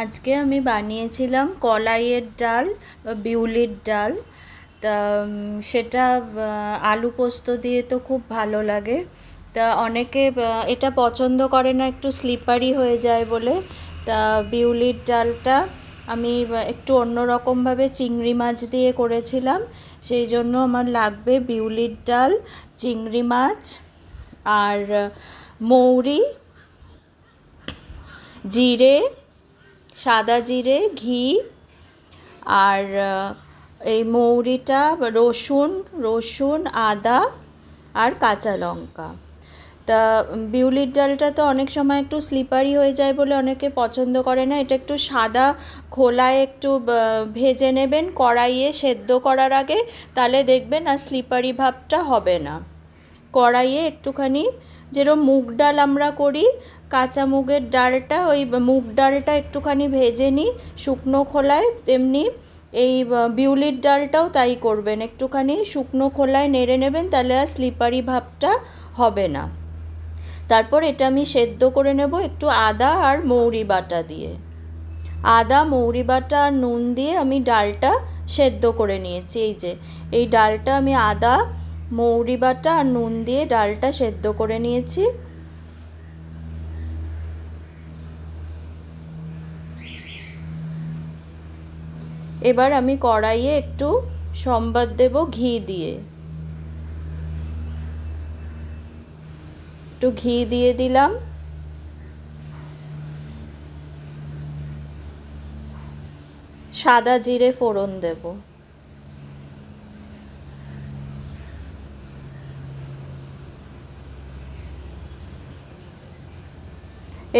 আজকে আমি বানিয়েছিলাম কলাইয়ের ডাল বা বিউলির ডাল। তা সেটা আলু পোস্ত দিয়ে তো খুব ভালো লাগে। তা অনেকে এটা পছন্দ করে না, একটু স্লিপারি হয়ে যায় বলে। তা বিউলির ডালটা আমি একটু অন্যরকমভাবে চিংড়ি মাছ দিয়ে করেছিলাম। সেই জন্য আমার লাগবে বিউলির ডাল, চিংড়ি মাছ আর মৌরি, জিরে, সাদা জিরে, ঘি আর এই মৌরিটা, রসুন রসুন আদা আর কাঁচা লঙ্কা। তা বিউলির ডালটা তো অনেক সময় একটু স্লিপারি হয়ে যায় বলে অনেকে পছন্দ করে না। এটা একটু সাদা খোলায় একটু ভেজে নেবেন কড়াইয়ে সেদ্ধ করার আগে, তাহলে দেখবেন আর স্লিপারি ভাবটা হবে না। কড়াইয়ে একটুখানি, যেরকম মুগ ডাল আমরা করি, কাঁচা মুগের ডালটা, ওই মুগ ডালটা একটুখানি ভেজে নিই শুকনো খোলায়, তেমনি এই বিউলির ডালটাও তাই করবেন, একটুখানি শুকনো খোলায় নেড়ে নেবেন, তাহলে আর স্লিপারি ভাবটা হবে না। তারপর এটা আমি সেদ্ধ করে নেব একটু আদা আর মৌরি বাটা দিয়ে। আদা, মৌরি বাটা আর নুন দিয়ে আমি ডালটা সেদ্ধ করে নিয়েছি। এই যে এই ডালটা আমি আদা, মৌরি বাটা আর নুন দিয়ে ডালটা সেদ্ধ করে নিয়েছি। এবার আমি কড়াইয়ে একটু সম্বাদ দেব ঘি দিয়ে। একটু ঘি দিয়ে দিলাম। সাদা জিরে ফোড়ন দেব।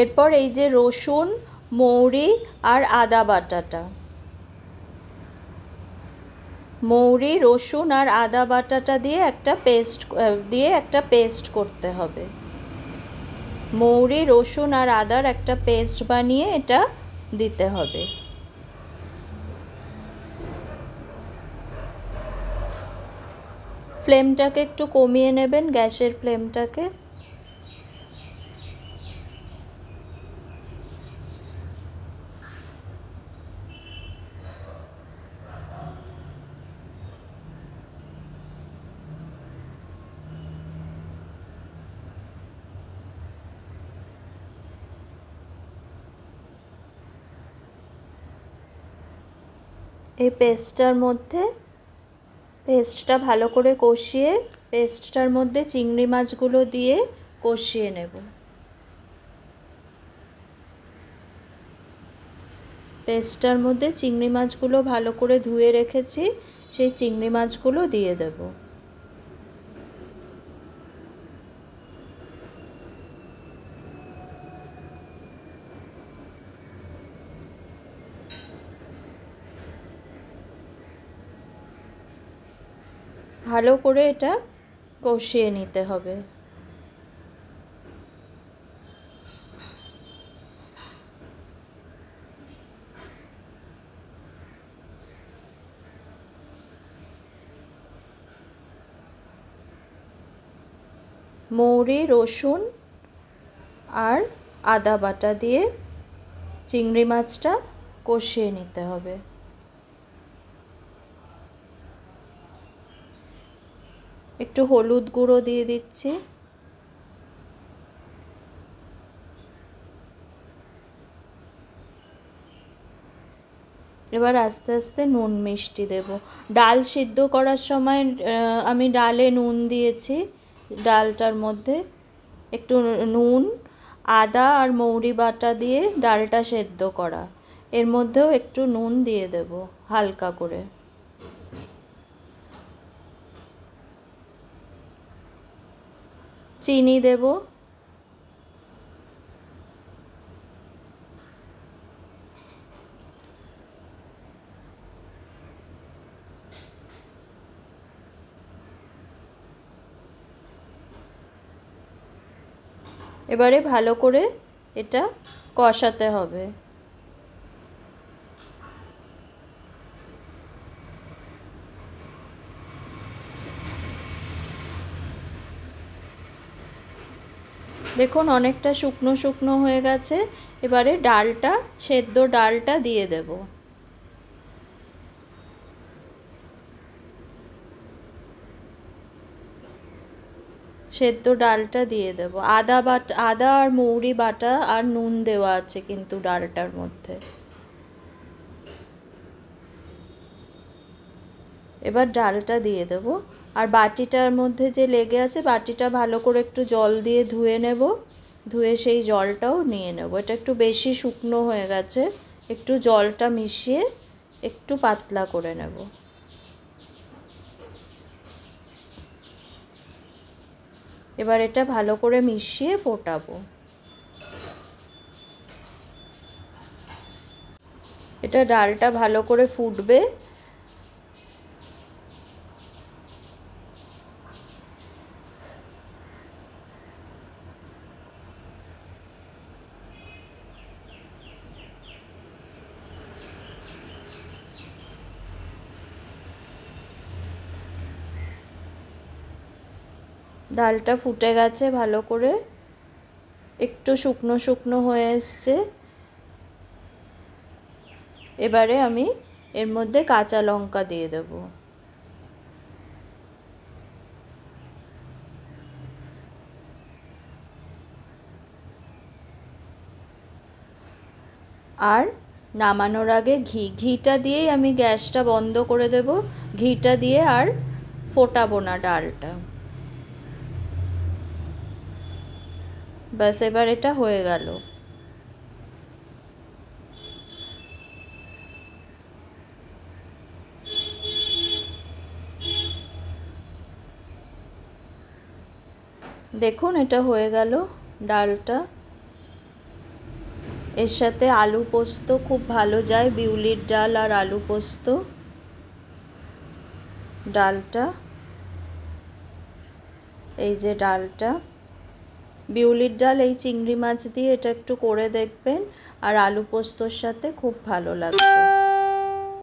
এরপর এই যে রসুন, মৌরি আর আদা বাটাটা, মৌরি, রসুন আর আদা বাটাটা দিয়ে একটা পেস্ট করতে হবে। মৌরি, রসুন আর আদার একটা পেস্ট বানিয়ে এটা দিতে হবে। ফ্লেমটাকে একটু কমিয়ে নেবেন, গ্যাসের ফ্লেমটাকে। এই পেস্টটা ভালো করে কষিয়ে, পেস্টটার মধ্যে চিংড়ি মাছগুলো দিয়ে কষিয়ে নেব। পেস্টটার মধ্যে চিংড়ি মাছগুলো ভালো করে ধুয়ে রেখেছি, সেই চিংড়ি মাছগুলো দিয়ে দেব। ভালো করে এটা কষিয়ে নিতে হবে। মৌরি, রসুন আর আদা বাটা দিয়ে চিংড়ি মাছটা কষিয়ে নিতে হবে। একটু হলুদ গুঁড়ো দিয়ে দিচ্ছি। এবার আস্তে আস্তে নুন মিষ্টি দেব। ডাল সিদ্ধ করার সময় আমি ডালে নুন দিয়েছি। ডালটার মধ্যে একটু নুন, আদা আর মৌরি বাটা দিয়ে ডালটা সেদ্ধ করা, এর মধ্যেও একটু নুন দিয়ে দেব হালকা করে। চিনি দেব। এবারে ভালো করে এটা কষাতে হবে। দেখুন অনেকটা শুকনো শুকনো হয়ে গেছে। এবারে ডালটা, সেদ্ধ ডালটা দিয়ে দেব। সেদ্ধ ডালটা দিয়ে দেব। আদা আর মৌরি বাটা আর নুন দেওয়া আছে কিন্তু ডালটার মধ্যে। এবার ডালটা দিয়ে দেব। আর বাটিটার মধ্যে যে লেগে আছে, বাটিটা ভালো করে একটু জল দিয়ে ধুয়ে নেব। ধুয়ে সেই জলটাও নিয়ে নেব। এটা একটু বেশি শুকনো হয়ে গেছে, একটু জলটা মিশিয়ে একটু পাতলা করে নেব। এবার এটা ভালো করে মিশিয়ে ফোটাবো। এটা ডালটা ভালো করে ফুটবে। ডালটা ফুটে গেছে ভালো করে, একটু শুকনো শুকনো হয়ে এসছে। এবারে আমি এর মধ্যে কাঁচা লঙ্কা দিয়ে দেব। আর নামানোর আগে ঘিটা দিয়েই আমি গ্যাসটা বন্ধ করে দেব। ঘিটা দিয়ে আর ফোটাবো না ডালটা। ব্যাস, এবার এটা হয়ে গেল। দেখুন এটা হয়ে গেল ডালটা। এর সাথে আলু পোস্ত খুব ভালো যায়, বিউলির ডাল আর আলু পোস্ত। ডালটা, এই যে ডালটা, বিউলির ডাল এই চিংড়ি মাছ দিয়ে এটা একটু করে দেখবেন, আর আলু পোস্তর সাথে খুব ভালো লাগবে।